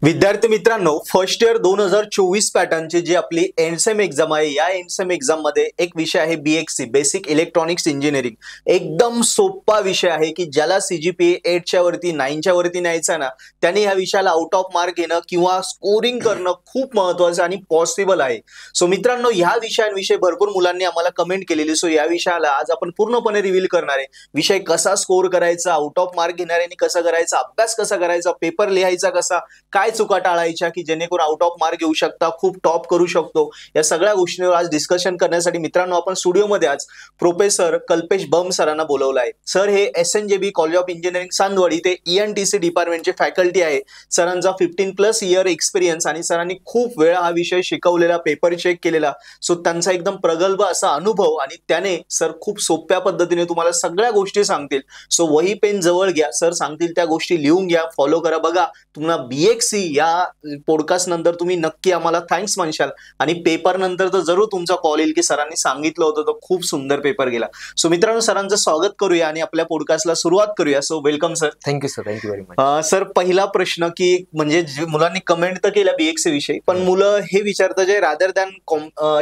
विद्यार्थी मित्रांनो, first year 2024 पॅटर्नची जी आपली एंडसेम एक्झाम आहे, या एंडसेम एक्झाम मध्ये एक विषय आहे BXC बेसिक इलेक्ट्रॉनिक्स इंजिनिअरिंग. एकदम सोपा विषय आहे की ज्याला CGPA 8च्या वरती 9च्या वरती न्यायचा ना, त्यांनी ह्या विषयाला आउट ऑफ मार्क घेणं किंवा स्कोरिंग करणं खूप महत्त्वाचं आणि पॉसिबल आहे. सो मित्रांनो, ह्या विषयांविषयी भरपूर मुलांनी आम्हाला कमेंट केलेली. सो या विषयाला आज आपण पूर्णपणे रिव्हील करणार आहे. विषय कसा स्कोर करायचा, आउट ऑफ मार्क घेणाऱ्यांनी कसं करायचा, अभ्यास कसा करायचा, पेपर लिहायचा कसा, काय चुका टाळायच्या की जेणेकरून आउट ऑफ मार्क घेऊ शकता, खूप टॉप करू शकतो, या सगळ्या गोष्टींवर आज डिस्कशन करण्यासाठी मित्रांनो आपण स्टुडिओमध्ये आज प्रोफेसर कल्पेश बम सरांना बोलवलं आहे. सर हे SNJB college of engineering Chandwad इथे ENTC डिपार्टमेंटचे फॅकल्टी आहे. सरांचा 15+ इयर एक्सपिरियन्स आणि सरांनी खूप वेळा हा विषय शिकवलेला, पेपर चेक केलेला. सो त्यांचा एकदम प्रगल्भ असा अनुभव आणि त्याने सर खूप सोप्या पद्धतीने तुम्हाला सगळ्या गोष्टी सांगतील. सो वही पेन जवळ घ्या, सर सांगतील त्या गोष्टी लिहून घ्या, फॉलो करा. बघा तुम्हाला BXC या पॉडकास्ट नंतर तुम्ही नक्की आम्हाला थँक्स म्हणशाल आणि पेपर नंतर तर जरूर तुमचा कॉल येईल की सरांनी सांगितलं होतं, तो खूप सुंदर पेपर गेला. सो मित्रांनो, सरांचं स्वागत करूया आणि आपल्या पॉडकास्टला सुरुवात करूया. So welcome sir. Thank you sir, thank you very much. Sir पहिला प्रश्न की म्हणजे मुलांनी कमेंट तर केल्या BXC विषयी, पण मुलं हे विचारतात जे रादर दॅन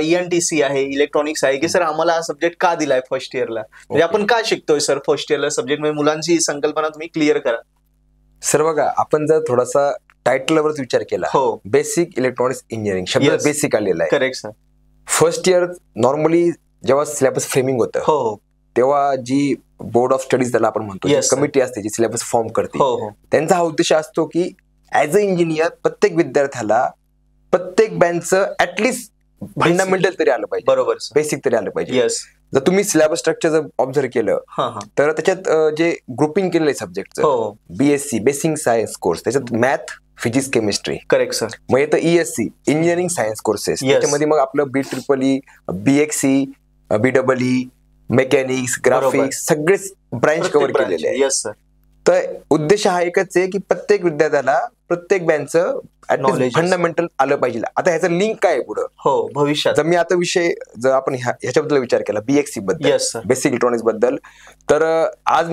ENTC आहे, इलेक्ट्रॉनिक्स आहे, की सर आम्हाला हा सब्जेक्ट का दिलाय फर्स्ट इयरला, म्हणजे आपण का शिकतोय सर फर्स्ट इयरला सब्जेक्ट, म्हणजे मुलांची संकल्पना तुम्ही क्लिअर करा. सर बघा, आपण जर थोडासा टायटलवरच विचार केला, हो, बेसिक इलेक्ट्रॉनिक्स इंजिनिअरिंग शब्द बेसिक आलेला आहे. Correct sir. First year normally जेव्हा सिलेबस फ्रेमिंग होतं, हो, तेव्हा जी बोर्ड ऑफ स्टडीज त्याला आपण म्हणतो, कमिटी असते जी सिलेबस फॉर्म करते, हो, त्यांचा हा उद्देश असतो की ऍज अ इंजिनियर प्रत्येक विद्यार्थ्याला प्रत्येक बँचचं ऍटलिस्ट फंडामेंटल तरी आलं पाहिजे, बरोबर, बेसिक तरी आलं पाहिजे. येस. जर तुम्ही सिलेबस स्ट्रक्चर जर ऑब्झर्व केलं तर त्याच्यात जे ग्रुपिंग केलेलं आहे सब्जेक्टचं, BSc बेसिक सायन्स कोर्स, त्याच्यात math, physics, chemistry. Correct sir. मग येतं ESC इंजिनिअरिंग सायन्स कोर्सेस, त्याच्यामध्ये मग आपलं BEEE, BXC, BEE, mechanics, graphics सगळेच ब्रांच कव्हर केलेले आहे. Yes sir. तर उद्देश हा एकच आहे की प्रत्येक विद्यार्थ्याला प्रत्येक बँचचं फंडामेंटल आलं पाहिजे. आता ह्याचं लिंक काय आहे पुढं, हो, भविष्यात जर मी आता विषय जर आपण ह्याच्याबद्दल विचार केला, BXC बद्दल, बेसिक इलेक्ट्रॉनिक्स बद्दल, तर आज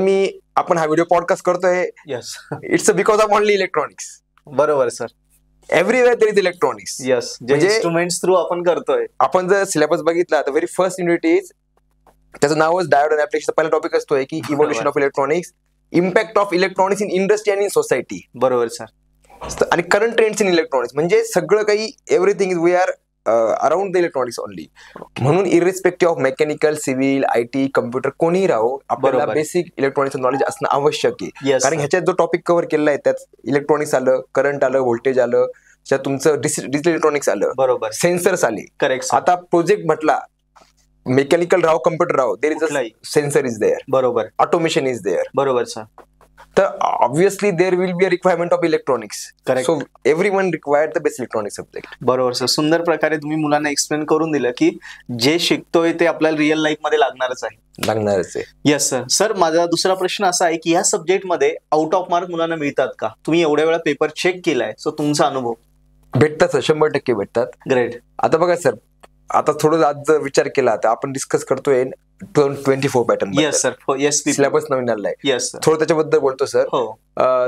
आपण हा व्हिडिओ पॉडकास्ट करतोय. It's because of only electronics. बरोबर sir. Everywhere there is electronics. Yes, म्हणजे इन्स्ट्रुमेंट्स थ्रू आपण करतोय. आपण जर सिलेबस बघितला तर व्हेरी फर्स्ट युनिट इज, त्याचं नावच डायोड अँड ऍप्लिकेशन. पहिला टॉपिक असतोय की evolution of electronics, impact of electronics in industry and in society. बरोबर सर. आणि करंट ट्रेंड्स इन इलेक्ट्रॉनिक्स, म्हणजे सगळं काही, everything is we are around the electronics only. म्हणून irrespective of mechanical, civil, IT, computer, कोणीही राहो, आपल्याला बेसिक इलेक्ट्रॉनिक्स नॉलेज असणं आवश्यक आहे. कारण ह्याच्यात जो टॉपिक कव्हर केलेला आहे त्यात इलेक्ट्रॉनिक्स आलं, करंट आलं, व्होल्टेज आलं, त्यात तुमचं डिजिटल इलेक्ट्रॉनिक्स आलं, बरोबर, सेन्सर्स आले. करेक्ट. आता प्रोजेक्ट म्हटला, मेकॅनिकल राहो, कम्प्युटर राहो, there is a sensor is there, बरोबर, ऑटोमेशन इज देअर, बरोबर सर. तर obviously there will be a requirement of electronics. So everyone required the basic electronics subject. बरोबर सर. सुंदर प्रकारे तुम्ही मुलांना एक्सप्लेन करून दिलं की जे शिकतोय ते आपल्याला रिअल लाईफ मध्ये लागणारच आहे. Yes sir. सर माझा दुसरा प्रश्न असा आहे की ह्या सब्जेक्ट मध्ये आउट ऑफ मार्क मुलांना मिळतात का? तुम्ही एवढ्या वेळा पेपर चेक केलाय, सो तुमचा अनुभव. भेटतात सर, 100% भेटतात. ग्रेट. आता बघा सर, आता थोडं आज जर विचार केला तर आपण डिस्कस करतोय 2024 pattern. Yes sir. Yes, syllabus नवीन आलाय. येस, थोडं त्याच्याबद्दल बोलतो सर.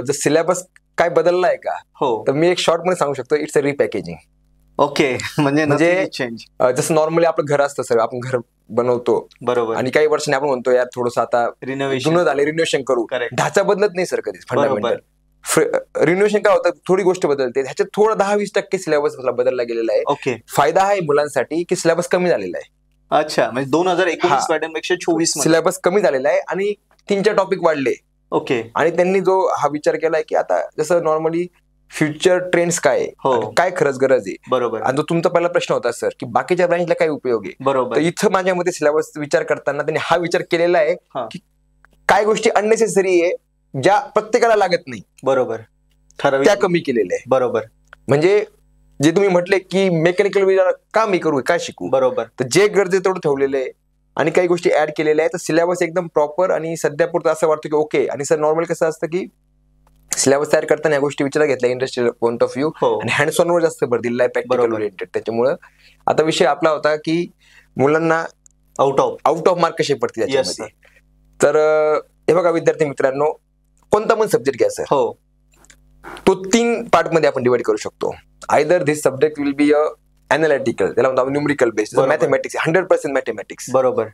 जर सिलेबस काय बदललाय का, तर मी एक शॉर्ट मध्ये सांगू शकतो, इट्स अ रिपॅकेजिंग. ओके. म्हणजे जसं नॉर्मली आपलं घर असतं सर, आपण घर बनवतो, बरोबर, आणि काही वर्षांनी आपण म्हणतो यार थोडंसं आता जुनं झालं, रिनोव्हेशन करू. ढाचा बदलत नाही सर कधीच. फंडामेंटल रिनोव्हेशन काय होतं, थोडी गोष्ट बदलते, ह्याच्यात थोडं 10-20% सिलेबस बदलला गेलेला आहे. ओके. फायदा आहे मुलांसाठी की सिलेबस कमी झालेला आहे. अच्छा, म्हणजे 2019 पॅटर्न पेक्षा 24 सिलेबस कमी झालेला आहे आणि 3-4 टॉपिक वाढले. ओके. आणि त्यांनी जो हा विचार केलाय की आता जसं नॉर्मली फ्युचर ट्रेंड्स काय, काय खरंच गरज आहे, बरोबर. आणि तुमचा पहिला प्रश्न होता सर की बाकीच्या ब्रांचला काय उपयोग आहे, बरोबर. तर इथं माझ्या मते सिलेबस विचार करताना त्यांनी हा विचार केलेला आहे की काय गोष्टी अननेसेसरी आहे, ज्या प्रत्येकाला लागत नाही, बरोबर, त्या कमी केलेल्या आहे. बरोबर. म्हणजे जे तुम्ही म्हटले की मेकॅनिकल विचार का मी करू, काय शिकू, बरोबर, तर जे गरजेचं तेवढं ठेवलेलं आहे आणि काही गोष्टी ऍड केलेल्या आहेत. तर सिलेबस एकदम प्रॉपर आणि सध्या पुरतं असं वाटतं की ओके. आणि सर नॉर्मल कसं असतं की सिलेबस तयार करताना या गोष्टी विचारात घेतल्या, इंडस्ट्रियल पॉईंट ऑफ व्ह्यू आणि हँड्स ऑन वर जास्त भर दिलेला आहे, प्रॅक्टिकल ओरिएंटेड. त्याच्यामुळे आता विषय आपला होता की मुलांना आउट ऑफ मार्क कसे पडतील याच्यामध्ये. तर हे बघा विद्यार्थी मित्रांनो, कोणता पण सब्जेक्ट घ्या सर, तो 3 पार्ट मध्ये आपण डिवाइड करू शकतो. Either this subject will be analytical, त्याला म्हणतो न्यूमरिकल बेस्ड, मॅथमॅटिक्स 100% मॅथमॅटिक्स. बरोबर.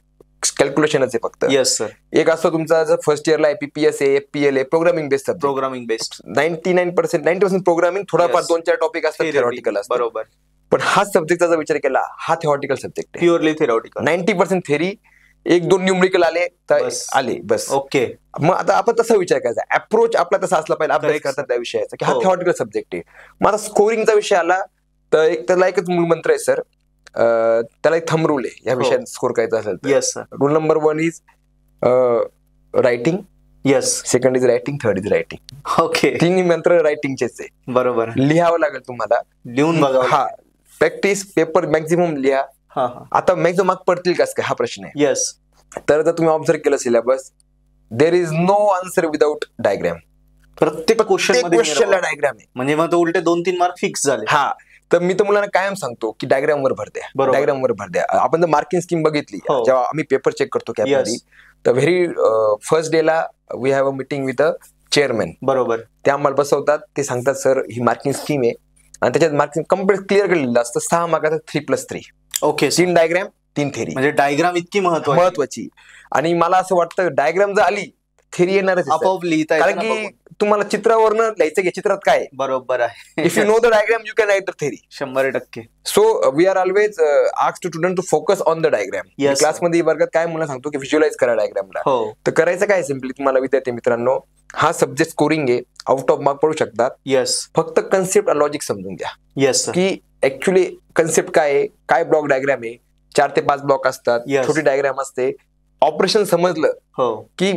कॅल्क्युलेशनच आहे फक्त. Yes sir. एक असतो तुमचा फर्स्ट इयरला PPS आहे, FPL आहे, programming based. Programming based 90% programming, थोडाफार 2-4 टॉपिक असतात थेरॉटिकल असतात. बरोबर. पण हा सब्जेक्टचा जर विचार केला, हा थेरॉटिकल सब्जेक्ट आहे, प्युअरली थेरॉटिकल. 90% थेरी, 1-2 न्यूमरिकल आले तर आले बस. ओके. मग आता आपण तसा विचार करायचा, अप्रोच आपला तसा असला पाहिजे अभ्यास करतात त्या विषयाचा, की हा थेरॉटिकल सब्जेक्ट आहे. मग आता स्कोरिंगचा विषय आला तर त्याला एकच मूलमंत्र आहे सर, त्याला एक थंब रूल आहे या विषयात स्कोर करायचा असेल तर. Yes sir. Rule number 1 is writing. Yes. Second is writing, third is writing. Okay. 3 मंत्र रायटिंगचेच आहे. बरोबर. लिहावं लागेल तुम्हाला, लिहून बघा. हा, प्रॅक्टिस, पेपर मॅक्झिमम लिहा. आता मॅक्झिमम मार्क पडतील का काय, हा प्रश्न आहे. येस. तर जर तुम्ही ऑब्झर्व केलं syllabus, there is no answer without diagram. प्रत्येक क्वेश्चनला डायग्राम आहे. म्हणजे मग तो उलटे 2-3 मार्क फिक्स झाले. हा, तर मी तर मुलांना कायम सांगतो की डायग्राम वर भर द्या, डायग्राम वर भर द्या. आपण जर मार्किंग स्कीम बघितली, जेव्हा आम्ही पेपर चेक करतो कॅपमध्ये, तर व्हेरी फर्स्ट डेला we have a meeting with a chairman. बरोबर. ते आम्हाला बसवतात, ते सांगतात सर ही मार्किंग स्कीम आहे, आणि त्याच्यात मार्किंग कम्प्लीट क्लिअर केलेलं असतं. 6 मार्काचं 3+3. ओके. 3 diagram 3 theory. म्हणजे डायग्राम इतकी महत्वाची. आणि मला असं वाटतं डायग्राम जर आली, थेरी येणारच, आपोआप लिहिता, कारण की तुम्हाला चित्रावरनं लिहायचं की चित्रात काय. बरोबर आहे. If you know the diagram you can write the theory. 100%. So we are always asked to student to focus on the diagram. क्लासमध्ये वर्गात काय मुलं सांगतो की व्हिज्युअलाइज करा डायग्रामला. तर करायचं काय सिम्पली, तुम्हाला विद्यार्थी मित्रांनो, हा सब्जेक्ट स्कोरिंग आहे, आउट ऑफ मार्क पडू शकतात. येस. फक्त कन्सेप्ट लॉजिक समजून घ्या. येस. की ऍक्च्युली कन्सेप्ट काय आहे, काय ब्लॉक डायग्राम आहे, 4 ते 5 ब्लॉक असतात, छोटी डायग्राम असते. ऑपरेशन समजलं की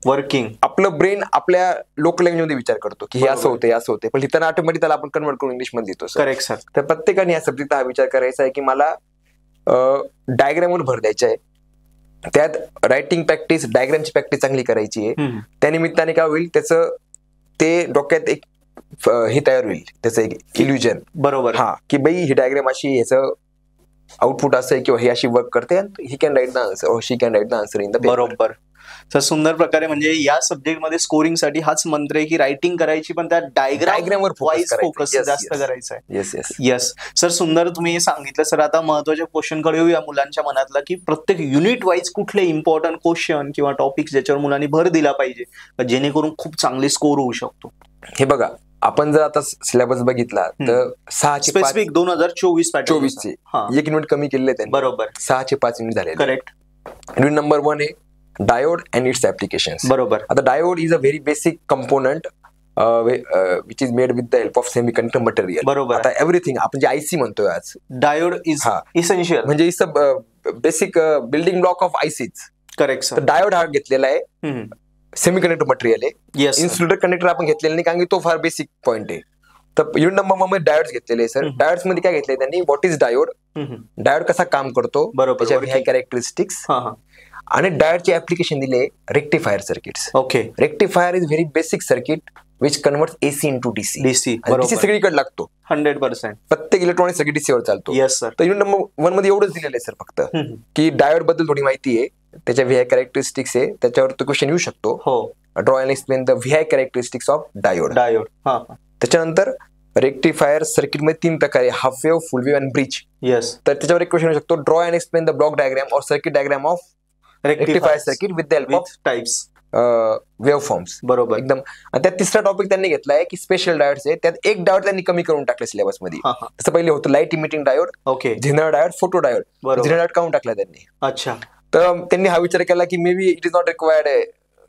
वर्किंग, आपलं ब्रेन आपल्या लोकल लँग्वेजमध्ये विचार करतो की हे असं होते, असं होते, पण लिहिताना ऑटोमॅटिक त्याला आपण कन्वर्ट करून इंग्लिश मध्ये लिहितो. Correct sir. तर प्रत्येकाने या सब्जेक्टचा हा विचार करायचा आहे की मला डायग्रामवर भर द्यायचा आहे. त्यात रायटिंग प्रॅक्टिस, डायग्रामची प्रॅक्टिस चांगली करायची आहे. त्यानिमित्ताने काय होईल, त्याचं ते डोक्यात एक हे तयार होईल, त्याचं एक इल्युजन. बरोबर. हा, की बाई ही डायग्राम अशी, ह्याचं आउटपुट असं आहे किंवा हे अशी वर्क करते, he can write the answer or she can write the answer in the paper. बरोबर. तर सुंदर प्रकारे म्हणजे या सब्जेक्ट मध्ये स्कोरिंग साठी हाच मंत्र आहे की रायटिंग करायची, पण त्या डायग्रामवर फोकस जास्त करायचा आहे. Yes yes yes sir. सुंदर तुम्ही सांगितलं सर. आता महत्वाच्या क्वेश्चन कडे येऊया मुलांच्या मनातला, की प्रत्येक युनिट वाईज कुठले इम्पॉर्टंट क्वेश्चन किंवा टॉपिक्स ज्याच्यावर मुलांनी भर दिला पाहिजे, जेणेकरून खूप चांगले स्कोर होऊ शकतो. हे बघा, आपण जर आता सिलेबस बघितला तर 6 स्पेसिफिक 2024 चे 1 युनिट कमी केलेले त्यांनी. बरोबर. 6 चे 5 युनिट झाले. करेक्ट. युनिट नंबर 1 आहे डायोड अँड इट्स ऍप्लिकेशन्स. बरोबर. आता diode is a very basic component which is made with the help of semiconductor material. बरोबर. आता एव्हरीथिंग आपण जे आयसी म्हणतोय आज, डायोड इज इसेन्शियल, म्हणजे it's a basic building block of ICs. Correct sir. तर डायोड हा घेतलेला आहे, सेमीकंडक्टर मटेरियल आहे. येस. इन्सुलेटर कंडक्टर आपण घेतलेला नाही, कारण की तो फार बेसिक पॉईंट आहे. तर युनिट नंबर 1 मध्ये डायोड्स घेतलेले आहे सर. डायोड्स मध्ये काय घेतलंय त्यांनी, व्हॉट इज डायोड, डायोड कसा काम करतो, त्याच्या कॅरेक्टरिस्टिक्स, आणि डायोडचे ऍप्लिकेशन दिले rectifier circuits. Okay. Rectifier is very basic circuit which converts AC into DC. DC सगळीकडे लागतो 100%. प्रत्येक इलेक्ट्रॉनिक सर्किट डीसी वर चालतो. Yes sir. तर युनिट नंबर 1 मध्ये एवढंच दिलेलं आहे सर, फक्त की डायोड बद्दल थोडी माहिती आहे, त्याच्या व्हीआय कॅरेक्टरिस्टिक्स आहे, त्याच्यावर तो क्वेश्चन येऊ शकतो. Draw and explain the VI characteristics of diode. त्याच्यानंतर रेक्टिफायर सर्किट मध्ये 3 प्रकार आहे, हाफ वेव्ह, फुल वेव्ह आणि ब्रिज. येस. तर त्याच्यावर एक क्वेश्चन येऊ शकतो, draw and explain the block diagram or circuit diagram of rectifier circuit with the help of types wave forms. बरोबर. एकदम. आणि त्यात तिसरा टॉपिक त्यांनी घेतलाय की स्पेशल डायोड्स आहे. त्यात एक डायोड त्यांनी कमी करून टाकलं सिलेबस मध्ये. तसं पहिले होतं light emitting diode, okay, zener diode, photo diode. Zener diode काढून टाकला त्यांनी. अच्छा. तर त्यांनी हा विचार केला की maybe it is not required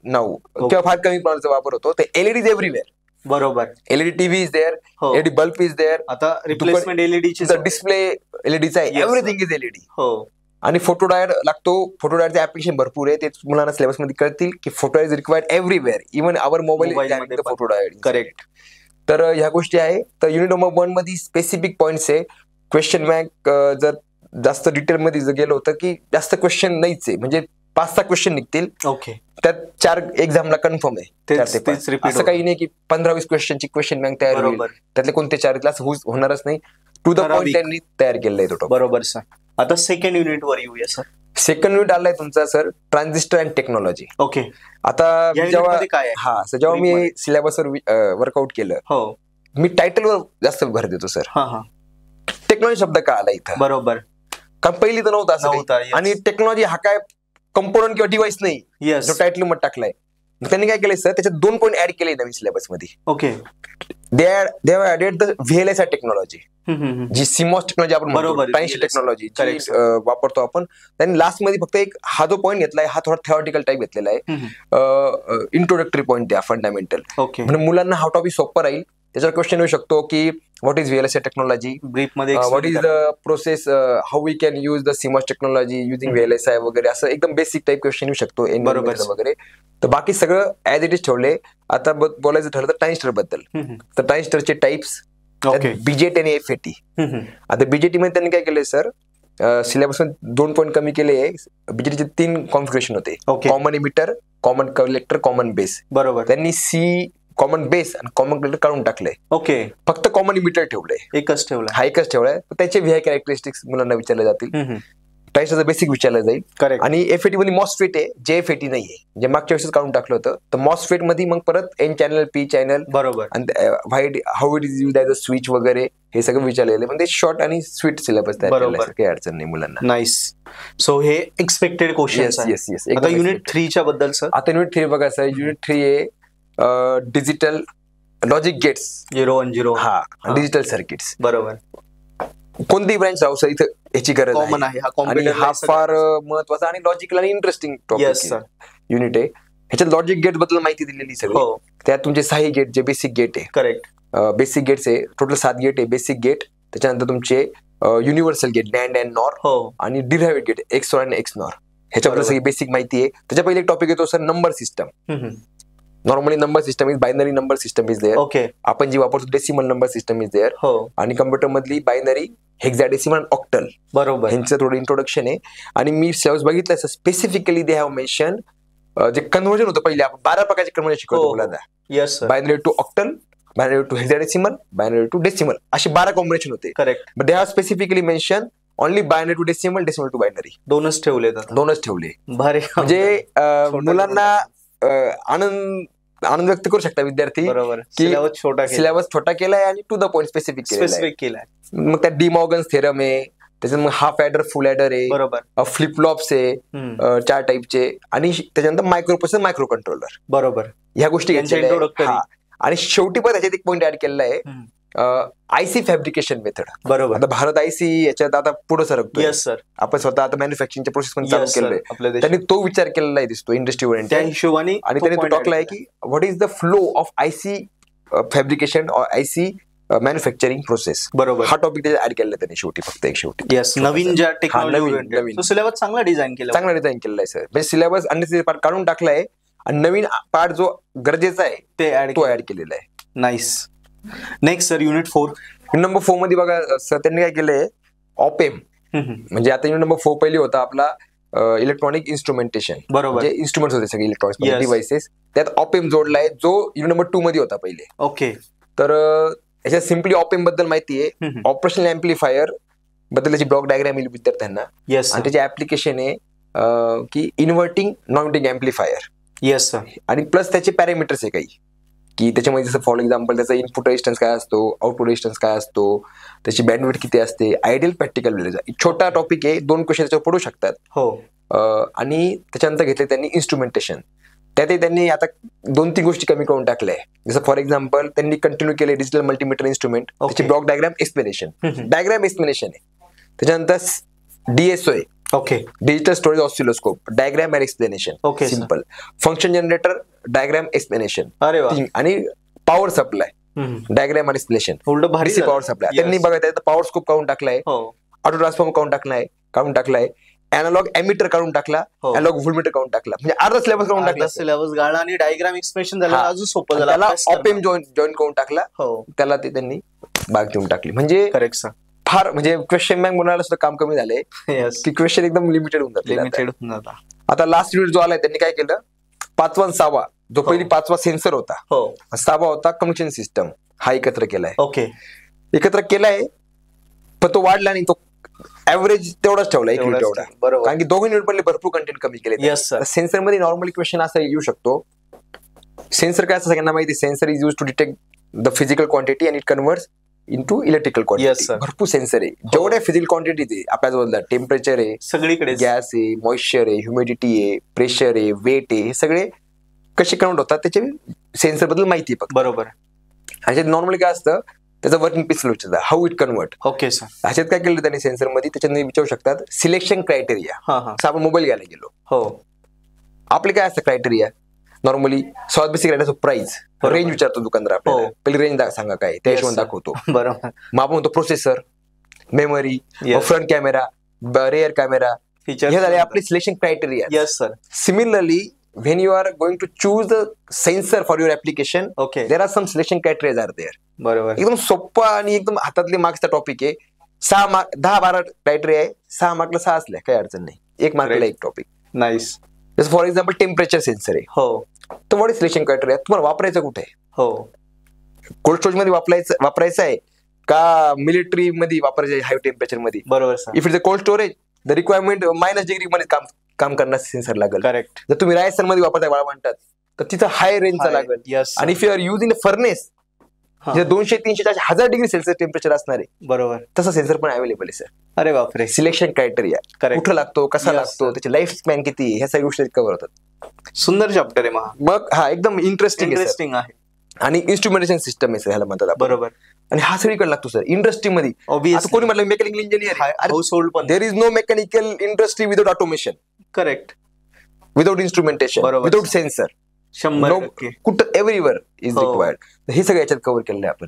now, किंवा फार कमी प्रमाणाचा वापर होतो. ते एलईडी इज एव्हरीवेअर. बरोबर. LED TV is there, LED bulb is there. आता रिप्लेसमेंट एलईडी डिस्प्ले एलईडीचा आहे, एव्हरीथिंग इज एलईडी. हो. आणि फोटो डायोड लागतो. फोटो डायोडचे ऍप्लिकेशन भरपूर आहे, ते मुलांना सिलेबस मध्ये कळतील की photo diode is required everywhere, even our mobile photo diode. Correct. तर ह्या गोष्टी आहे. तर युनिट नंबर 1 मध्ये स्पेसिफिक पॉईंट्स आहे. क्वेश्चन बँक जर जास्त डिटेल मध्ये जर गेलो होतं की जास्त क्वेश्चन नाहीच आहे, म्हणजे 5-6 क्वेश्चन निघतील. ओके. त्यात 4 एक्झामला कन्फर्म आहे. असं काही नाही की 15-20 क्वेश्चनची क्वेश्चन बँक तयार होईल, त्यातले कोणते 4 क्लास होणारच नाही. टू द पॉइंट त्यांनी तयार केलेलं आहे तो. बरोबर सर. आता सेकंड युनिट वर येऊया सर. सेकंड युनिट आलाय तुमचा sir transistor and technology. Okay. आता जेव्हा काय जेव्हा मी सिलेबसवर वर्कआउट केलं, मी टायटलवर जास्त भर देतो सर. टेक्नॉलॉजी शब्द का आला इथं? बरोबर. कारण पहिली तर नव्हता असं. आणि टेक्नॉलॉजी हा काय कंपोनंट किंवा डिव्हाइस नाही, जो टायटल मध्ये टाकलाय. त्यांनी काय केलंय सर, त्याच्यात 2 पॉईंट ऍड केले नवीन सिलेबस मध्ये. Okay. They have added the VLSI technology, जी CMOS टेक्नॉलॉजी आपण म्हणतो, ट्रान्झिस्टर टेक्नॉलॉजी वापरतो आपण. त्यांनी लास्ट मध्ये फक्त एक हा जो पॉईंट घेतलाय, हा थोडा थेऑरिटिकल टाईप घेतलेला आहे. इंट्रोडक्टरी पॉईंट द्या, फंडामेंटल. म्हणजे मुलांना हा टॉपिक सोपं राहील. त्याच्यावर क्वेश्चन येऊ शकतो की what is VLSI technology, what is the process, how we can use the CMOS technology using VLSI वगैरे, असं एकदम बेसिक टाईप क्वेश्चन येऊ शकतो वगैरे. तर बाकी सगळं ऍज इट इज ठेवले. आता बोलायचं ठरलं तर ट्रान्झिस्टर बद्दल. तर ट्रान्झिस्टरचे टाइप्स BJT आणि FAT. आता BJT मध्ये त्यांनी काय केलंय सर, सिलेबस 2 पॉईंट कमी केले. BJT चे 3 कॉन्फिगरेशन होते, common emitter, common collector, common base. बरोबर. त्यांनी कॉमन बेस आणि कॉमन कलेक्टर काढून टाकलंय. ओके. फक्त कॉमन इमिटर ठेवलंय, एकच ठेवलाय. त्याचे VI कॅरेक्टरिस्टिक्स मुलांना विचारले जातील. ट्रान्झिस्टरचं बेसिक विचारलं जाईल. करेक्ट. आणि FAT मध्ये MOSFET आहे, JFAT नाहीये, जे मागच्या वेळेस काढून टाकलं होतं. तर MOSFET मध्ये मग परत N चॅनल, P चॅनल, बरोबर, आणि how it is used as a switch वगैरे, हे सगळं विचारलेलं. म्हणजे शॉर्ट आणि स्वीट सिलेबस तयार केलाय, काही अडचण नाही मुलांना. नाईस. सो हे एक्सपेक्टेड क्वेश्चन. येस. आता युनिट 3 च्या बद्दल सर. आता युनिट 3 बघा सर. युनिट 3 आहे digital logic gates 0 1 0. Digital circuits. बरोबर. कोणतीही ब्रांच राहू सर, इथं याची गरज कॉमन आहे. आणि हा फार महत्वाचा आणि लॉजिकल आणि इंटरेस्टिंग टॉपिक युनिट आहे. ह्याच्यात लॉजिक गेट बद्दल माहिती दिलेली सगळी. त्यात तुमचे 6 गेट, जे बेसिक गेट आहे. करेक्ट. बेसिक गेट्स आहे टोटल 7 गेट आहे. बेसिक गेट, त्याच्यानंतर तुमचे universal gate, NAND and NOR, आणि डिराइव्हड गेट XOR आणि XNOR. ह्याच्याबद्दल सगळी बेसिक माहिती आहे. त्याच्या पहिले एक टॉपिक येतो sir number system. Normally number system is binary number system is there. Okay. आपण जी वापरतो decimal number system is there. आणि कम्प्युटर मधली बायनरी, हेक्साडेसिमल, ऑक्टल. बरोबर. ह्यांचं थोडं इंट्रोडक्शन आहे. आणि मी सिलेबस बघितलं स्पेसिफिकली दे हॅव मेन्शन जे कन्व्हर्जन होतं पहिले, आपण 12 प्रकारचे कन्व्हर्जन शिकवतो मुलांना. Yes. Binary to octal, binary to hexadecimal, binary to decimal, असे 12 कॉम्बिनेशन होते. Correct. But they have specifically mention only binary to decimal, decimal to binary. 2च ठेवले. भारी. म्हणजे मुलांना आनंद व्यक्त करू शकता विद्यार्थी, की सिलेबस छोटा केलाय आणि टू द पॉइंट स्पेसिफिक केलाय. मग त्यात डिमॉर्गन्स थेरम आहे, त्याच्यात मग हाफ ऍडर, फुल ऍडर आहे, बरोबर, फ्लिप फ्लॉप्स आहे 4 टाईपचे, आणि त्याच्यानंतर मायक्रो प्रोसेसर, मायक्रो कंट्रोलर. बरोबर. ह्या गोष्टी आणि शेवटी पण त्याच्यात एक पॉईंट ऍड केलेला आहे, IC फॅब्रिकेशन मेथड. बरोबर. आता भारत IC याच्यात आता पुढे सरकतो. Yes sir. आपण स्वतः आता मॅन्युफॅक्चरिंगच्या प्रोसेस पण चालू केलंय. त्यांनी तो विचार केलेला आहे दिसतो इंडस्ट्री ओरिएंटेड त्या हिशोबाने. आणि त्यांनी तो टाकलाय की what is the flow of IC fabrication or IC manufacturing process. बरोबर. हा टॉपिक त्याच्यात ऍड केलेला त्यांनी शेवटी, फक्त एक शेवटी. येस. नवीन ज्या टेक्नॉलॉजी सिलेबस चांगला डिझाईन केलेला आहे सर. म्हणजे सिलेबस अननेसेसरी पार्ट काढून टाकलाय आणि नवीन पार्ट जो गरजेचा आहे तो ऍड केलेला आहे. Nice. Next sir unit 4. Unit number 4 मध्ये बघा सर, त्यांनी काय केलंय ऑपेम. म्हणजे आता युनिट नंबर 4 पहिली होता आपला इलेक्ट्रॉनिक इन्स्ट्रुमेंटेशन. बरोबर. म्हणजे इन्स्ट्रुमेंट होते सगळे इलेक्ट्रॉनिक डिव्हाइसेस, त्यात ऑपेम जोडलाय, जो युनिट नंबर 2 मध्ये होता पहिले. ओके. तर याच्यात सिम्पली ऑपेम बद्दल माहिती आहे. ऑपरेशनल एम्प्लिफायर बद्दल त्याची ब्लॉक डायग्राम येईल विद्यार्थ्यांना. येस. आणि त्याची ऍप्लिकेशन आहे की inverting, non inverting amplifier. Yes sir. आणि प्लस त्याचे पॅरामीटर्स आहे काही, की त्याच्यामध्ये जसं फॉर एक्झाम्पल त्याचा इनपुट रेजिस्टन्स काय असतो, आउटपुट रेजिस्टन्स काय असतो, त्याची बँडविड्थ किती असते, आयडियल प्रॅक्टिकल व्हॅल्यूज. छोटा टॉपिक आहे, 2 क्वेश्चन त्याच्यावर पडू शकतात. हो. आणि त्याच्यानंतर घेतले त्यांनी इन्स्ट्रुमेंटेशन. त्यातही त्यांनी आता 2-3 गोष्टी कमी करून टाकल्या. जसं फॉर एक्झाम्पल त्यांनी कंटिन्यू केले डिजिटल मल्टीमीटर इन्स्ट्रुमेंट, त्याची ब्लॉक डायग्राम एक्सप्लेनेशन आहे. त्याच्यानंतर DSO आहे. Okay. Digital storage oscilloscope, diagram and explanation. Okay. Simple. Function generator, diagram explanation. अरे वा. आणि पॉवर सप्लाय, डायग्राम आणि एक्सप्लेनेशन. भारी पॉवर सप्लाय त्यांनी बघा, त्यात पॉवर स्कोप काढून टाकलाय, ऑटो ट्रान्सफॉर्म काढून टाकलाय, अॅनालॉग एमिटर काढून टाकला, अॅनालॉग व्होल्टमीटर काढून टाकला. म्हणजे अर्धा सिलेबस काढून टाकला. सिलेबस गाळा आणि डायग्राम एक्सप्लेनेशन झालं, अजून सोपं झालं. त्याला ऑपेम जॉईन करून टाकला. त्याला ते त्यांनी बाग देऊन टाकली. म्हणजे करेक्ट सर. फार म्हणजे क्वेश्चन बँक बनवायला सुद्धा काम कमी झालंय, की क्वेश्चन एकदम लिमिटेड होऊन जाते. आता लास्ट युनिट जो आलाय त्यांनी काय केलं, 5वा आणि 6वा, जो पहिली 5वा सेन्सर होता, 6वा होता कम्युनिकेशन सिस्टम, हा एकत्र केलाय. ओके. एकत्र केलाय, पण तो वाढला नाही, तो ऍव्हरेज तेवढाच ठेवला, 1 युनिट एवढा. बरोबर. कारण की 2 युनिट मधले भरपूर कंटेंट कमी केले. सेन्सर मध्ये नॉर्मली क्वेश्चन असा येऊ शकतो, सेन्सर काय असं सगळ्यांना माहिती, sensor is use to detect the physical quantity and it converts into electrical quantity. भरपूर सेन्सर आहे, जेवढ्या फिजिकल क्वांटिटी आहे आपल्याजवळ, टेम्परेचर आहे सगळीकडे, गॅस आहे, मॉइश्चर आहे, ह्युमिडिटी आहे, प्रेशर आहे, वेट आहे, हे सगळे कसे कन्वर्ट होतात त्याचे सेन्सर बद्दल माहिती आहे. बरोबर. ह्याच्यात नॉर्मली काय असतं, त्याचं working principle how it convert. Okay sir. ह्याच्यात काय केलं त्यांनी सेन्सर मध्ये, त्याच्यात विचारू शकतात सिलेक्शन क्रायटेरिया. आपण मोबाईल घ्यायला गेलो, हो, आपले काय असतं क्रायटेरिया नॉर्मली, सर्वात बेसिक राहण्याचं प्राइस, रेंज विचारतो दुकानदार आपल्याला, पहिली रेंज सांगा काय, त्या हिशोबाने दाखवतो. बरोबर. मग आपण म्हणतो processor, memory, front camera, rare camera, हे झाले आपले selection criteria. Yes sir. Similarly when you are going to choose the sensor for your application, there are some selection criteria are there. बरोबर. एकदम सोपा आणि एकदम हातातले मार्क्सचा टॉपिक आहे. 6 मार्क 10-12 क्रायटेरिया आहे, 6 मार्कला 6 असल्या काही अडचण नाही, 1 मार्कला 1 टॉपिक. नाईस. जसं फॉर एक्झाम्पल टेम्परेचर सेन्सर आहे, हो, तर व्हॉट इज सिलेक्शन क्रायटेरिया, तुम्हाला वापरायचं कुठे आहे, हो, कोल्ड स्टोरेज मध्ये वापरायचं आहे का मिलिटरी मध्ये वापरायचं आहे हाय टेम्परेचर मध्ये. बरोबर. If it's a cold storage the requirement -degree मध्ये काम करणार सेन्सर लागेल. करेक्ट. जर तुम्ही राजस्थान मध्ये वापरताय वाळवंटात, तर तिथं हाय रेंजचा लागेल. आणि if you are using a furnace, 200, 300, 400, 1000 degree Celsius temperature असणार आहे. बरोबर. तसा सेन्सर पण अवेलेबल आहे सर. अरे बापरे. सिलेक्शन क्रायटेरिया कुठं लागतो, कसा लागतो, त्याची लाईफ स्पॅन किती, ह्या सगळ्या गोष्टी कव्हर होतात. सुंदर चॅप्टर आहे मग. हा एकदम इंटरेस्टिंग आहे. आणि इन्स्ट्रुमेंटेशन सिस्टम आहे सर, ह्याला म्हणतात. बरोबर. आणि हा सगळीकडे लागतो सर इंडस्ट्रीमध्ये. आता कोणी म्हटलं मेकॅनिकल इंजिनियर, हाऊसहोल्ड पण, there is no mechanical industry without automation. Correct. Without instrumentation, without sensor, 100% कुठं एव्हरीवर इज रिक्वायर्ड. हे सगळं याच्यात कव्हर केलेलं आहे आपण.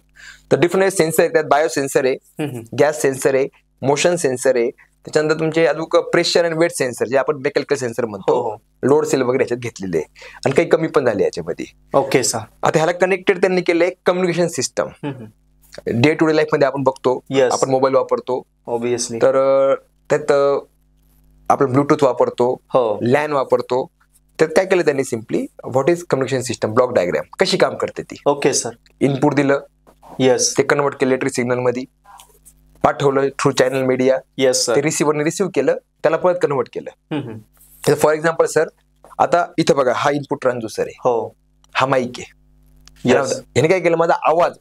तर डिफरंट सेन्सर आहेत, त्यात बायो सेन्सर आहे, गॅस सेन्सर आहे, मोशन सेन्सर आहे, त्याच्यानंतर तुमचे अजून प्रेशर आणि वेट सेन्सर, जे आपण मेकॅनिकल सेन्सर म्हणतो, लोड सेल वगैरे याच्यात घेतलेले आहे. आणि काही कमी पण झाले याच्यामध्ये. Okay sir. आता ह्याला कनेक्टेड त्यांनी केलंय communication system. Day to day life मध्ये आपण बघतो, आपण मोबाईल वापरतो ऑब्विसली, तर त्यात आपण ब्लूटूथ वापरतो, लॅन वापरतो. त्यात काय केलं त्यांनी simply, what is communication system, block diagram कशी काम करते ती. Okay sir. इनपुट दिलं, येस, ते कन्वर्ट केलं इलेक्ट्रिक सिग्नल मध्ये, पाठवलं थ्रू चॅनल मीडिया, येस, ते रिसिव्हरने रिसिव्ह केलं, त्याला परत कन्वर्ट केलं. फॉर एक्झाम्पल सर, आता इथं बघा, हा इनपुट ट्रान्सड्युसर आहे, हो, हा माईक आहे. ह्याने काय केलं, माझा आवाज,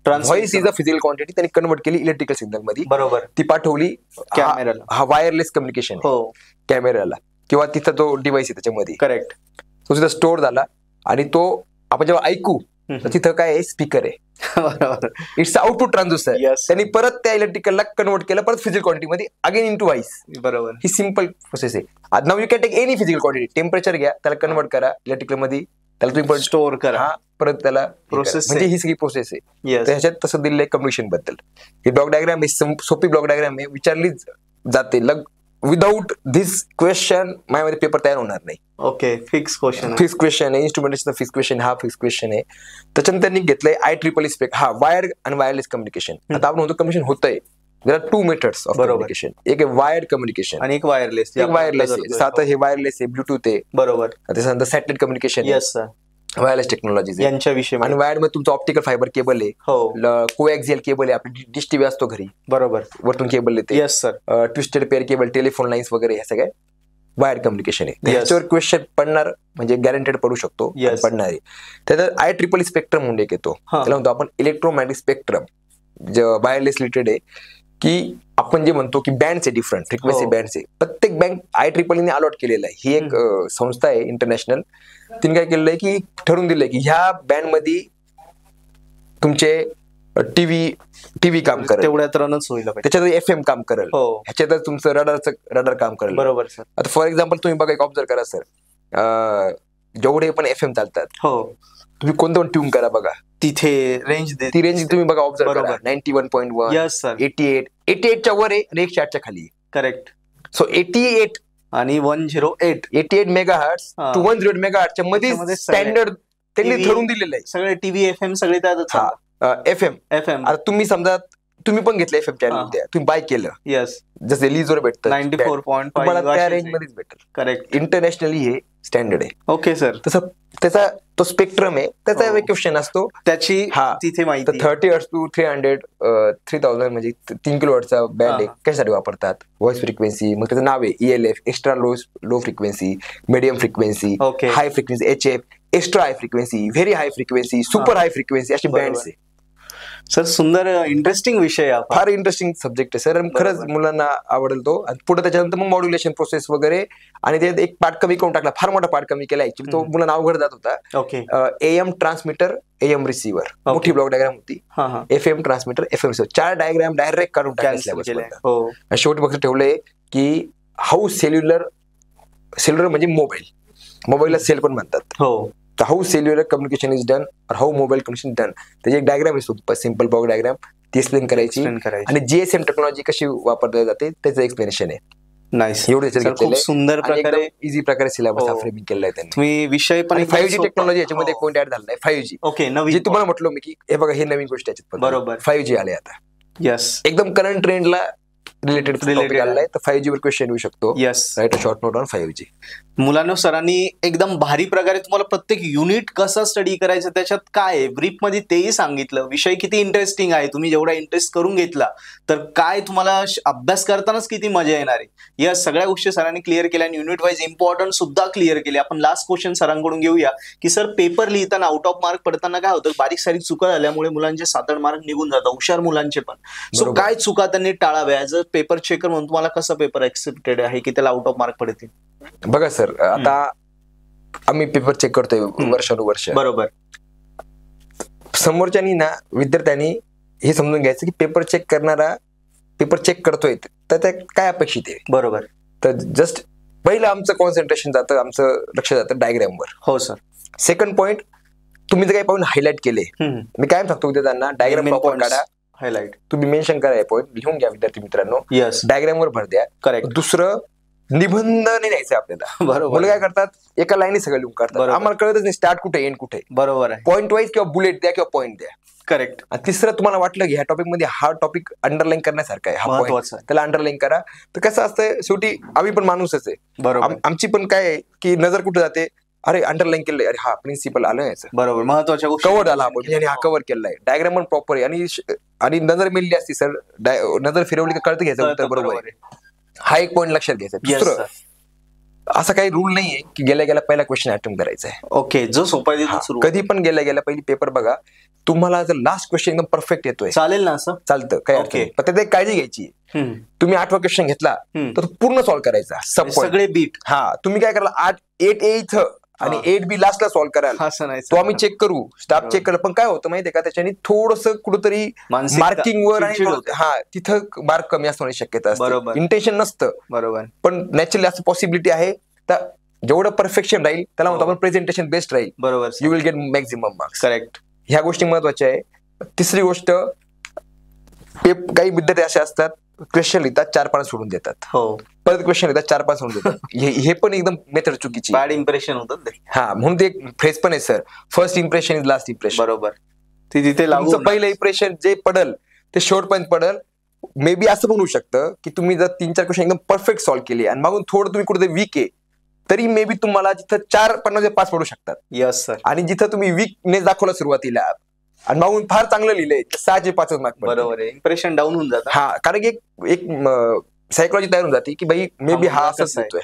voice is a physical quantity, त्यांनी कन्वर्ट केली इलेक्ट्रिकल सिग्नल मध्ये. बरोबर. ती पाठवली कॅमेराला. हा वायरलेस कम्युनिकेशन, हो, कॅमेराला किंवा तिथं तो डिव्हाइस आहे त्याच्यामध्ये. करेक्ट. तो तिथं स्टोअर झाला आणि तो आपण जेव्हा ऐकू, तिथं काय आहे, स्पीकर आहे. It's output transducer. त्यांनी परत त्या इलेक्ट्रिकलला कन्वर्ट केलं, परत फिजिकल क्वांटिटी मध्ये अगेन इनटू व्हॉइस. बरोबर. ही सिम्पल प्रोसेस आहे. Now you can take any physical quantity, temperature घ्या, त्याला कन्वर्ट करा इलेक्ट्रिकल मध्ये, त्याला तुम्ही स्टोअर करा, परत त्याला प्रोसेस, म्हणजे ही सगळी प्रोसेस आहे. तर ह्याच्यात तसं दिलंय कम्युनिकेशन बद्दल. ही ब्लॉक डायग्राम आहे, सोपी ब्लॉक डायग्राम आहे, विचारली जाते. विदाउट धिस क्वेश्चन माझ्यामध्ये पेपर तयार होणार नाही. ओके, फिक्स क्वेश्चन आहे, इन्स्ट्रुमेंटेशन फिक्स क्वेश्चन, हा फिक्स क्वेश्चन आहे. त्याच्यानंतर त्यांनी घेतलंय IEEE स्पेक, हा वायर्ड आणि वायरलेस कम्युनिकेशन. आता आपण म्हणतो कम्युनिकेशन होतंय, there are 2 methods of communication. एक आहे वायर्ड कम्युनिकेशन आणि एक वायरलेस. आता हे वायरलेस आहे, ब्लूटूथ आहे, बरोबर. त्याच्यानंतर satellite communication, yes sir, wireless technology यांच्याविषयी. आणि वायर्ड मध्ये तुमचं ऑप्टिकल फायबर केबल आहे, कोएक्झियल केबल आहे, आपली डिश टीव्ही असतो घरी, बरोबर, वरतून केबल येते, yes sir, twisted pair cable, telephone lines वगैरे, हे सगळे वायर्ड कम्युनिकेशन आहे. त्याच्यावर क्वेश्चन पडणार, म्हणजे गॅरंटेड पडू शकतो, पडणार आहे. त्याच्यात IEEE स्पेक्ट्रम म्हणून एक येतो, त्याला म्हणतो आपण इलेक्ट्रोमॅग्नेटिक स्पेक्ट्रम, जे वायरलेस रिलेटेड आहे. की आपण जे म्हणतो की बँड्स आहे, डिफरंट फ्रिक्वेन्सी बँड्स आहे, प्रत्येक बँड IEEE अलॉट केलेला आहे. ही एक संस्था आहे इंटरनॅशनल, तिने काय केलेलं आहे की ठरवून दिलंय की ह्या बँड मध्ये तुमचे टीव्ही काम करेल, तेवढ्यात रनच होईल, त्याच्यात FM काम करेल, ह्याच्यातच तुमचं रडार काम करेल, बरोबर सर. आता फॉर एक्झाम्पल तुम्ही बघा, एक ऑब्झर्व करा सर, जेवढे पण FM चालतात, तुम्ही कोणतं पण ट्यून करा बघा, तिथे ती रेंज तुम्ही बघा, ऑब्झर्व करा, 91.1, 88 च्या वर आहे आणि 108 च्या खाली. करेक्ट. सो 88 आणि 108 मेगाहर्ट्झ टू 108 मेगाहर्ट्झच्या मध्ये स्टँडर्ड त्यांनी ठरवून दिलेलं आहे. सगळे टीव्ही FM सगळे त्यात FM. आता तुम्ही समजा तुम्ही पण घेतलं FM चॅनल, तुम्ही बाय केलं, येस, जसे लीजवर भेटतं 94.5 त्या रेंज मध्येच भेटेल. करेक्ट. इंटरनॅशनली हे स्टँडर्ड आहे. Okay sir. तसं त्याचा तो स्पेक्ट्रम आहे, त्याचा एक क्वेश्चन असतो त्याची तिथे माहिती. 30 हर्ट्ज टू 300 म्हणजे 3 किलोहर्ट्जचा बँड आहे. कशासाठी वापरतात? Voice frequency. मग त्याचं नाव आहे ELF, extra low frequency, medium frequency, high frequency HF, extra high frequency, very high frequency, super high frequency, अशी बँड्स आहे. सर सुंदर इंटरेस्टिंग विषय आहे, फार इंटरेस्टिंग सब्जेक्ट आहे सर. खरंच मुलांना आवडेल तो. आणि पुढे त्याच्यानंतर मग मॉड्युलेशन प्रोसेस वगैरे, आणि ते एक पार्ट कमी करून टाकला, फार मोठा पार्ट कमी केला ऍक्च्युली. तो मुलांना अवघड जात होता. AM ट्रान्समीटर, AM रिसिव्हर, मोठी ब्लॉक डायग्राम होती. FM transmitter, FM receiver, 4 diagram direct काढून टाकले. शेवटी फक्त ठेवलंय की हाऊ सेल्युलर म्हणजे मोबाईलला सेल पण म्हणतात. How cellular communication is done, how mobile communication done. त्याची एक डायग्राम आहे, सिंपल ब्लॉक डायग्राम, ती एक्सप्लेन करायची. आणि GSM टेक्नॉलॉजी कशी वापरली जाते त्याचं एक्सप्लेनेशन आहे. नाईस. खूप सुंदर प्रकारे, इझी प्रकारे सिलेबस फ्रेमिंग केलाय त्यांनी. तुम्ही विषय पण 5G टेक्नॉलॉजी याच्यामध्ये एक पॉईंट ऍड झालाय. 5G. ओके. नवीन तुम्हाला म्हटलं मी की हे बघा, हे नवीन गोष्ट याच्यात बरोबर 5G आले आता. यस. एकदम करंट ट्रेंडला रिलेटेड टॉपिक आलाय. तर 5G वर क्वेश्चन येऊ शकतो. Yes. Right a short note on 5G. मुलांना सरांनी एकदम भारी प्रकारे तुम्हाला प्रत्येक युनिट कसं स्टडी करायचं, त्याच्यात काय आहे ब्रीफ मध्ये तेही सांगितलं. विषय किती इंटरेस्टिंग आहे, तुम्ही जेवढा इंटरेस्ट करून घेतला तर काय तुम्हाला अभ्यास करतानाच किती मजा येणार आहे. या सगळ्या गोष्टी सरांनी क्लिअर केल्या आणि युनिट वाईज इम्पॉर्टंट सुद्धा क्लिअर केले. आपण लास्ट क्वेश्चन सरांकडून घेऊया की सर, पेपर लिहिताना आउट ऑफ मार्क पडताना काय होतं, बारीक सारीक चुका झाल्यामुळे मुलांचे 7-8 मार्क निघून जातात, हुशार मुलांचे पण. सो काय चुका त्यांनी टाळाव्या? ॲज अ पेपर चेकर म्हणून तुम्हाला कसं पेपर एक्सेप्टेड आहे की त्याला आउट ऑफ मार्क पडतील? बघा सर, आता आम्ही पेपर चेक करतोय वर्षानुवर्ष. बरोबर. समोरच्यानी ना, विद्यार्थ्यांनी हे समजून घ्यायचं की पेपर चेक करणारा पेपर चेक करतोय तर त्या काय अपेक्षित आहे. बरोबर. तर जस्ट पहिलं आमचं कॉन्सन्ट्रेशन जातं, आमचं लक्ष जातं डायग्रामवर. हो सर. सेकंड पॉइंट, तुम्ही जर काही पाहून हायलाइट केले, मी काय सांगतो विद्यार्थ्यांना, डायग्राम प्रॉपर काढा, हायलाइट तुम्ही मेन्शन करा, हे पॉईंट लिहून घ्या विद्यार्थी मित्रांनो. यस. डायग्रामवर भर द्या. करेक्ट. दुसरं, निबंध नाही द्यायचं आपल्याला. बरोबर. मुलं काय करतात, एका लाईनी सगळं लिहून काढतात, आम्हाला कळतच नाही स्टार्ट कुठे एंड कुठे. बरोबर आहे. पॉईंट वाईज किंवा बुलेट द्या किंवा पॉईंट द्या. करेक्ट. आणि तिसरं, तुम्हाला वाटलं की ह्या टॉपिक मध्ये हा टॉपिक अंडरलाईन करण्यासारखा आहे, हा पॉईंट, त्याला अंडरलाईन करा. तर कसं असतं, शेवटी आम्ही पण माणूसच आहे. बरोबर. आमची पण काय आहे की नजर कुठे जाते, अरे अंडरलाईन केलंय, अरे हा प्रिन्सिपल आलं याचं. बरोबर. महत्वाच्या गोष्टी कव्हर झाला आपण, हा कव्हर केलाय. डायग्राम पण प्रॉपर आहे. आणि नजर मिळली असती सर, नजर फिरवली का कळतं घ्यायचं उत्तर बरोबर आहे. हा एक पॉईंट लक्षात घ्यायचा. दुसरं, असं काही रूल नाहीये की गेल्या पहिला क्वेश्चन अटेम्प्ट करायचा आहे. ओके. जो सोपा कधी पण गेल्या पहिली पेपर बघा, तुम्हाला जर लास्ट क्वेश्चन एकदम परफेक्ट येतोय, चालेल ना, असं चालतं, काय अर्थ नाही. पण त्यात एक काळजी घ्यायची, तुम्ही 8वा क्वेश्चन घेतला तर पूर्ण सॉल्व्ह करायचा, सगळे बीट. तुम्ही काय कराल, 8A इथं आणि 8B लास्टला सॉल्व्ह कराल. तो आम्ही चेक करू, स्टाफ चेक करा. पण काय होतं माहितीये का, त्याच्याने थोडस कुठेतरी मार्किंगवर आणि तिथं मार्क कमी असण्याची शक्यता असते. इंटेन्शन नसतं. बरोबर. पण नॅचरली असं पॉसिबिलिटी आहे. तर जेवढं परफेक्शन राहील त्याला म्हणतो आपण प्रेझेंटेशन बेस्ट राहील. बरोबर. You will get maximum marks. Correct. ह्या गोष्टी महत्वाच्या आहे. तिसरी गोष्ट, काही विद्यार्थी असे असतात, क्वेश्चन लिहितात 4-5 सोडून देतात. हो. परत क्वेश्चन लिहितात 4-5 सोडून देतात. हे पण एकदम मेथड चुकीची. बॅड इम्प्रेशन होतं. म्हणून ते एक फ्रेज पण आहे sir, first impression is last impression. बरोबर. तिथे पहिलं इम्प्रेशन जे पडल ते शेवटपर्यंत पडल. मे बी असं पण होऊ शकतं की तुम्ही जर 3-4 क्वेश्चन एकदम परफेक्ट सॉल्व्ह केले आणि मागून थोडं तुम्ही कुठे वीक आहे, तरी मे बी तुम्हाला जिथं 4-5 पडू शकतात. Yes sir. आणि जिथं तुम्ही वीकनेस दाखवला सुरुवातीला आणि मागून फार चांगलं लिहिलंय, 6-5 मार्क. बरोबर आहे. इम्प्रेशन डाऊन होऊन जातं. कारण की एक सायकोलॉजी तयार होऊन जाते की भाई मे बी हा असंच होतोय.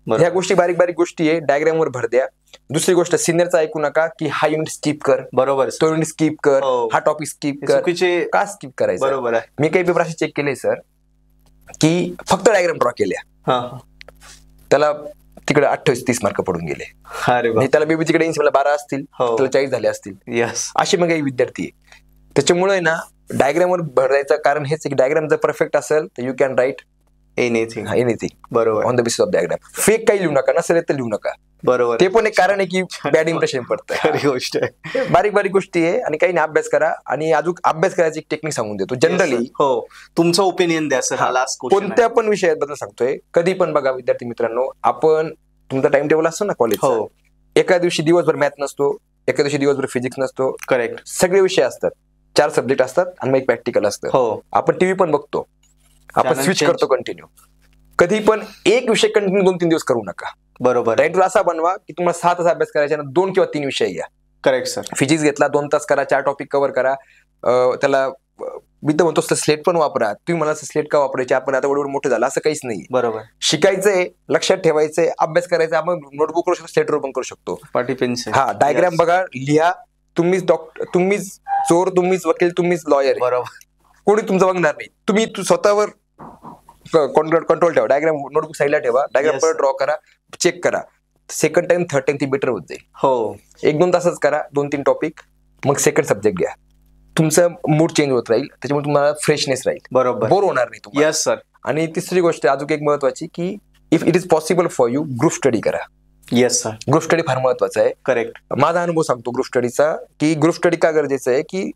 ह्या गोष्टी बारीक गोष्टी आहे, डायग्रामवर भर द्या. दुसरी गोष्ट, सिनियरचं ऐकू नका की हा युनिट स्किप कर. बरोबर. तो युनिट स्किप कर, हा टॉपिक स्किप कर. का स्किप करायचं? बरोबर आहे. मी काही पेपर असे चेक केले सर की फक्त डायग्राम ड्रॉ केल्या, त्याला तिकडे 28-30 मार्क पडून गेले. त्याला बेबी तिकडे 12 असतील, त्याला 40 झाले असतील. यस. असे मग काही विद्यार्थी आहे. त्याच्यामुळे ना डायग्रामवर भर द्यायचं कारण हेच की डायग्राम जर परफेक्ट असेल तर यू कॅन राईट एनिथिंग. बरोबर. On the basis of diagram. Fake काही लिहू नका, नसेल तर लिहू नका. बरोबर. ते पण एक कारण आहे की बॅड इम्प्रेशन पडतं. खरी गोष्ट आहे. बारीक गोष्टी आहे. आणि काही अभ्यास करा. आणि अजून अभ्यास करायची एक टेक्निक सांगून देतो जनरली. हो, तुमचं ओपिनियन द्या सर. लास्ट कोणत्या पण विषयाबद्दल सांगतोय. कधी पण बघा विद्यार्थी मित्रांनो, आपण तुमचा टाइम टेबल असतो ना कॉलेज, एका दिवशी दिवसभर मॅथ नसतो, एका दिवशी दिवसभर फिजिक्स नसतो. करेक्ट. सगळे विषय असतात, 4 सब्जेक्ट असतात आणि मग एक प्रॅक्टिकल असतं. हो. आपण टीव्ही पण बघतो, आपण स्विच करतो कंटिन्यू. कधी पण एक विषय कंटिन्यू 2-3 दिवस करू नका. बरोबर. टाइम टेबल असा बनवा की तुम्हाला 6 तास अभ्यास करायचा ना 2 किंवा 3 विषय घ्या. Correct sir. फिजिक्स घेतला 2 तास करा, 4 टॉपिक कव्हर करा. त्याला मी तर म्हणतो स्लेट पण वापरा. तुम्ही मला स्लेट का वापरायचे, आपण आता एवढं मोठं झालं असं काहीच नाही. बरोबर. शिकायचंय, लक्षात ठेवायचंय, अभ्यास करायचा, आपण नोटबुक करू शकतो, स्लेटवर पण करू शकतो. पाटी पेन्सिल. हा, डायग्राम बघा, लिहा. तुम्हीच डॉक्टर, तुम्हीच चोर, तुम्हीच वकील, तुम्हीच लॉयर. बरोबर. कोणी तुमचं बघणार नाही. तुम्ही स्वतःवर कंट्रोल ठेवा. डायग्राम नोटबुक साईडला ठेवा, डायग्राम परत ड्रॉ करा, चेक करा. सेकंड टाइम थर्ड टाइम ती बेटर होत जाईल. हो, 1-2 तासच करा, 2-3 टॉपिक, मग सेकंड सब्जेक्ट घ्या. तुमचं मूड चेंज होत राहील, त्याच्यामुळे तुम्हाला फ्रेशनेस राहील. बरोबर. बोर होणार नाही तुम्हाला. Yes sir. आणि तिसरी गोष्ट अजून एक महत्वाची की if it is possible for you, group study करा. Yes sir. ग्रुप स्टडी फार महत्वाचा आहे. करेक्ट. माझा अनुभव सांगतो ग्रुप स्टडीचा, की ग्रुप स्टडी का गरजेचं आहे, की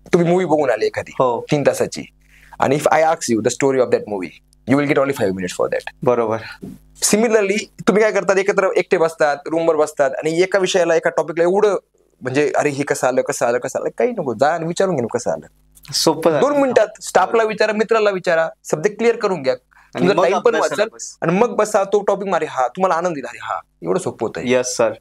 तुम्ही मूवी बघून आले एखादी 3 तासाची, आणि if I ask you the story of that movie, you will get only 5 minutes for that. बरोबर. सिमिलरली तुम्ही काय करतात, एकत्र एकटे बसतात, रूमवर बसतात, आणि एका विषयाला, एका टॉपिकला एवढं म्हणजे अरे हे कसं आलं, काही नको, जा आणि विचारून घेऊ कसं आलं. सोपं. 2 मिनिटात स्टाफला विचारा, मित्राला विचारा, सब्जेक्ट क्लिअर करून घ्या, तुमचा टाइम पण वाचल, आणि मग बसा तो टॉपिक मारे. हा, तुम्हाला आनंद दिला. अरे हा, एवढं सोपं होतं. Yes sir.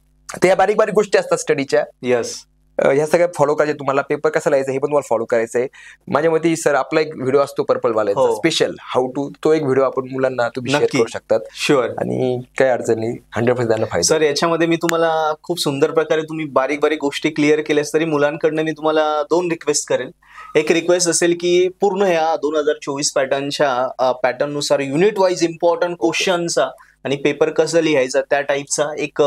ते बारीक बारीक गोष्टी असतात स्टडीच्या. येस. ह्या सगळ्या फॉलो करायचे. तुम्हाला पेपर कसं लिहायचं हे पण तुम्हाला फॉलो करायचंय. माझ्या मते सर आपला एक व्हिडिओ असतो पर्पल वाल्याचा स्पेशल हाऊ टू, तो एक व्हिडिओ आपण मुलांना तुम्ही शेअर करू शकतात. शुअर. आणि काय अडचण नाही, 100% त्यांना फायदा. सर याच्यामध्ये मी तुम्हाला खूप सुंदर प्रकारे तुम्ही बारीक बारीक गोष्टी क्लिअर केल्यास तरी मुलांकडनं मी तुम्हाला 2 रिक्वेस्ट करेन. एक रिक्वेस्ट असेल की पूर्ण ह्या 2024 पॅटर्ननुसार युनिट वाईज इम्पॉर्टंट क्वेश्चनचा आणि पेपर कसं लिहायचा त्या टाईपचा एक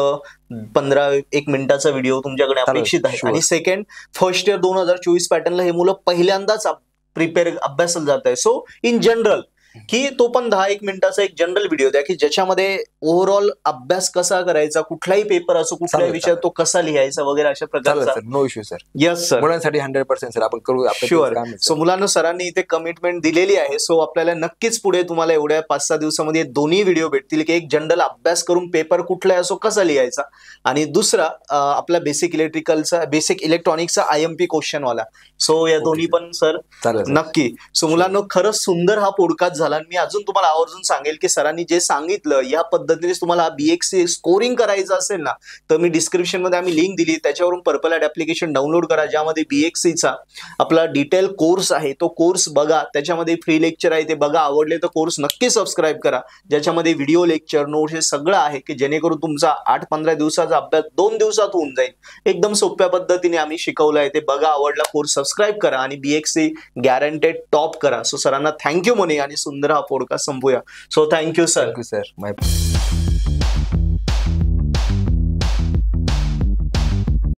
15-1 मिनिटाचा व्हिडिओ तुमच्याकडे अपेक्षित आहे. आणि सेकंड, फर्स्ट इयर 2024 पॅटर्नला हे मुलं पहिल्यांदाच प्रिपेअर अभ्यासाला जात आहे. सो इन जनरल की तो पण 10-1 मिनिटाचा एक जनरल व्हिडिओ द्या की ज्याच्यामध्ये ओव्हरऑल अभ्यास कसा करायचा, कुठलाही पेपर असो, कुठल्याही विषय तो कसा लिहायचा वगैरे अशा प्रकारचा. No issue sir. Yes sir. मुलांसाठी 100% सर आपण करू. शुअर. सो मुलांना सरांनी इथे कमिटमेंट दिलेली आहे. सो आपल्याला नक्कीच पुढे तुम्हाला एवढ्या 5-6 दिवसामध्ये 2 व्हिडिओ भेटतील की एक जनरल अभ्यास करून पेपर कुठलाही असो कसा लिहायचा, आणि दुसरा आपला बेसिक इलेक्ट्रॉनिक्सचा IMP क्वेश्चन वाला. सो या दोन्ही पण सर नक्की. सो मुलांना खरंच सुंदर हा पॉडकास्ट झाला. मी अजून तुम्हाला आवर्जून सांगेल की सरांनी जे सांगितलं या पद्धतीने तुम्हाला BXC स्कोरिंग करायचं असेल ना, तर मी डिस्क्रिप्शन मध्ये आम्ही लिंक दिली, त्याच्यावरून पर्पल ॲड ऍप्लिकेशन डाउनलोड करा, ज्यामध्ये BXCचा आपला डिटेल कोर्स आहे तो कोर्स बघा. त्याच्यामध्ये फ्री लेक्चर आहे ते बघा. आवडले तर कोर्स नक्की सबस्क्राईब करा, ज्याच्यामध्ये व्हिडिओ लेक्चर नोट्स हे सगळं आहे की जेणेकरून तुमचा 8-15 दिवसाचा अभ्यास 2 दिवसात होऊन जाईल. एकदम सोप्या पद्धतीने आम्ही शिकवलंय ते बघा. आवडला कोर्स सबस्क्राईब करा आणि BXC गॅरंटेड टॉप करा. सो सरांना थँक्यू म्हणे आणि सुंदर हा पॉडकास्ट संपूया. So thank you sir. Thank you sir.